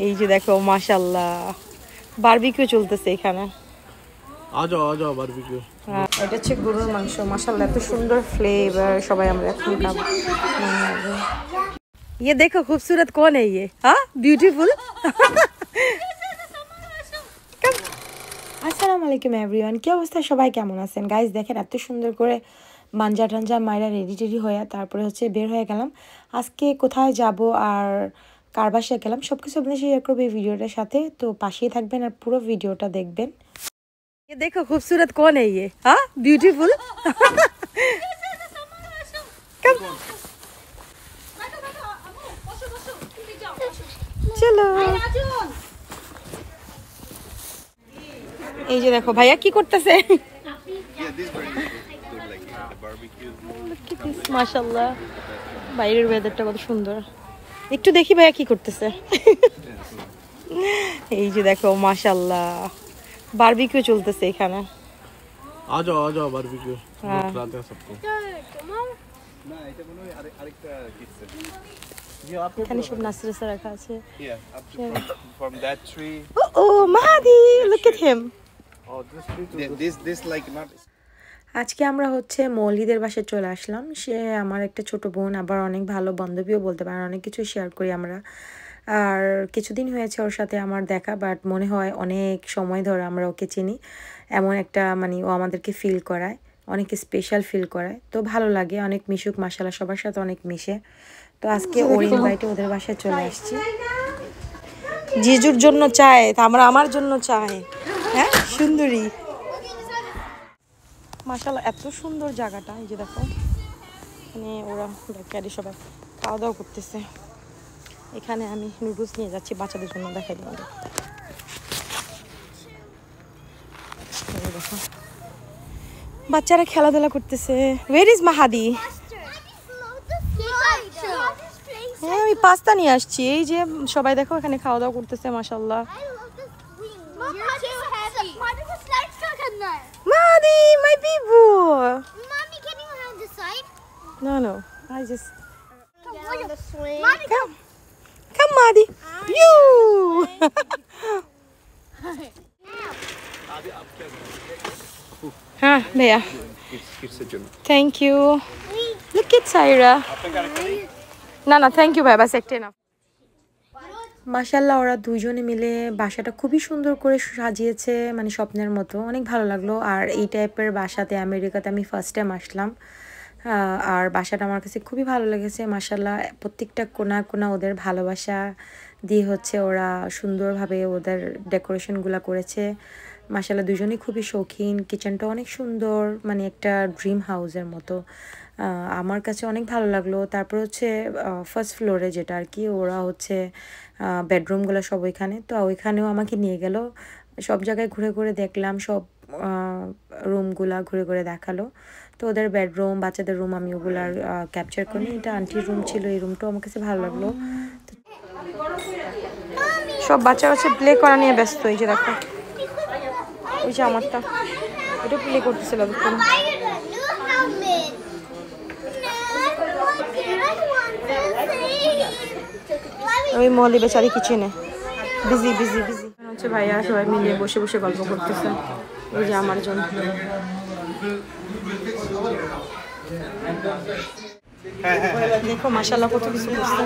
এই যে দেখো মাশাআল্লাহ বারবিকিউ চলতেছে এখানে। आ जाओ बारबेक्यू। এটা হচ্ছে গরুর মাংস, মাশাআল্লাহ এত সুন্দর ফ্লেভার। সবাই আমরা এখন খাবো। ये देखो खूबसूरत कौन है ये? हाँ ब्यूटीफुल। আসসালামু আলাইকুম এভরিওয়ান, কি অবস্থা সবাই, কেমন আছেন গাইস? দেখেন এত সুন্দর করে মাঞ্জা টাঞ্জা মাইরা রেডি টেডি হয়ে তারপরে হচ্ছে বের হয়ে গেলাম। আজকে কোথায় যাব আর কার বাসায় গেলাম সব কিছু আপনাদের শেয়ার করবো এই ভিডিওটার সাথে, তো পাশেই থাকবেন আর পুরো ভিডিওটা দেখবেন। ये देखो खूबसूरत कौन है ये? हाँ ब्यूटीफुल। চলো এই যে দেখো ভাইয়া কি করতেছে। মাশাআল্লাহ বাইরের ওয়েদারটা কত সুন্দর, একটু দেখি ভাইয়া কি করতেছে। এই যে দেখো মাশাআল্লাহ বারবিকিউ চলতেছে এখানে। आ जाओ बारबेक्यू। खिलाते हैं सबको। ना এটা মনে হয় আরেকটা কিসে ये आपके এখানে সব নাসরিসা রাখা আছে। from that tree. Oh Mahdi, look at him. Oh this like not. আজকে আমরা হচ্ছে মৌলিদের বাসায় চলে আসলাম। সে আমার একটা ছোট বোন, আবার অনেক ভালো বান্ধবীও বলতে পারেন, অনেক কিছু শেয়ার করি আমরা। আর কিছুদিন হয়েছে ওর সাথে আমার দেখা, বাট মনে হয় অনেক সময় ধরে আমরা ওকে চিনি। এমন একটা মানে ও আমাদেরকে ফিল করায়, অনেক স্পেশাল ফিল করায়, তো ভালো লাগে। অনেক মিশুক মাশাআল্লাহ, সবার সাথে অনেক মিশে। তো আজকে ওর ইনভাইটে ওদের বাসায় চলে আসছি। জিজুর জন্য চায়, আমার জন্য চায়। হ্যাঁ সুন্দরী মাশাআল্লাহ, এত সুন্দর জায়গাটা। এই যে দেখো এখানে ওরা ক্যারি সবাই খাওয়া দাওয়া করতেছে। এখানে আমি নুডলস নিয়ে যাচ্ছি বাচ্চাদের জন্য, দেখাই দিই। দেখো বাচ্চারা খেলাধুলা করতেছে। ওয়ের ইজ মাহাদি? হ্যাঁ আমি পাস্তা নিয়ে আসছি। এই যে সবাই দেখো এখানে খাওয়া দাওয়া করতেছে মাশাআল্লাহ। Maddie, my baby. Mommy, can you have the side? No, I just Mommy, come, Maddie. You. हाँ भैया, thank you. Look at Saira. না thank you ভাই, বাস একটাই না। মাশাআল্লাহ ওরা দুইজনে মিলে বাসাটা খুবই সুন্দর করে সাজিয়েছে, মানে স্বপ্নের মতো, অনেক ভালো লাগলো। আর এই টাইপের বাসাতে আমেরিকাতে আমি ফার্স্ট টাইম আসলাম, আর বাসাটা আমার কাছে খুবই ভালো লেগেছে। মাশাআল্লাহ প্রত্যেকটা কোণা কোণা ওদের ভালোবাসা দিয়ে হচ্ছে ওরা সুন্দরভাবে ওদের ডেকোরেশনগুলো করেছে। মাশাআল্লাহ দুজনেই খুবই শৌখিন, কিচেনটা অনেক সুন্দর, মানে একটা ড্রিম হাউসের মতো। আমার কাছে অনেক ভালো লাগলো। তারপর হচ্ছে ফার্স্ট ফ্লোরে যেটা আর কি, ওরা হচ্ছে বেডরুমগুলো সব ওইখানে, তো ওইখানেও আমাকে নিয়ে গেল। সব জায়গায় ঘুরে ঘুরে দেখলাম, সব রুমগুলা ঘুরে ঘুরে দেখালো। তো ওদের বেডরুম, বাচ্চাদের রুম আমি ওগুলার ক্যাপচার করি। এটা আন্টির রুম ছিল, এই রুমটাও আমার কাছে ভালো লাগলো। সব বাচ্চা বাচ্চা প্লে করা নিয়ে ব্যস্ত। এই যে দেখো ওই যে আমারটা এটা প্লে করতেছিল। ওই মলি বেচারি কিচেনে বিজি হচ্ছে। ভাইয়া সবাই মিলে বসে বসে গল্প করতেছে। ওই যে আমার জন্য দেখো মাশাআল্লাহ কত কিছু করছে।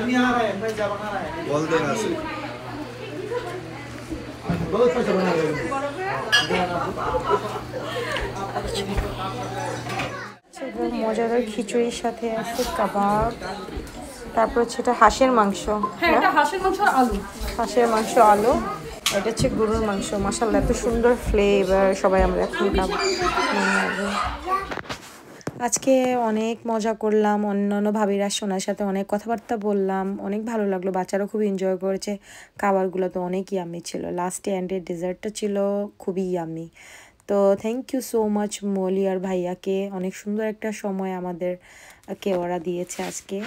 মজাদার খিচুড়ির সাথে আছে কাবাব, তারপর হচ্ছে এটা হাঁসের মাংস। হ্যাঁ এটা হাঁসের মাংস আর আলু, হাঁসের মাংস আলু। এটা হচ্ছে গরুর মাংস। মাশাআল্লাহ এত সুন্দর ফ্লেভার। সবাই আমরা এখন খাবো। আজকে অনেক মজা করলাম, অন্যান্য ভাবিরা সোনার সাথে অনেক কথাবার্তা বললাম, অনেক ভালো লাগলো। বাচ্চারা খুব এনজয় করেছে। খাবারগুলো তো অনেক ইয়ামি ছিল। লাস্টে এন্ডের ডেজার্টটা ছিল খুবই ইয়ামি। তো thank you so much Molly আর ভাইয়াকে, অনেক সুন্দর একটা সময় আমাদেরকে ওরা দিয়েছে আজকে।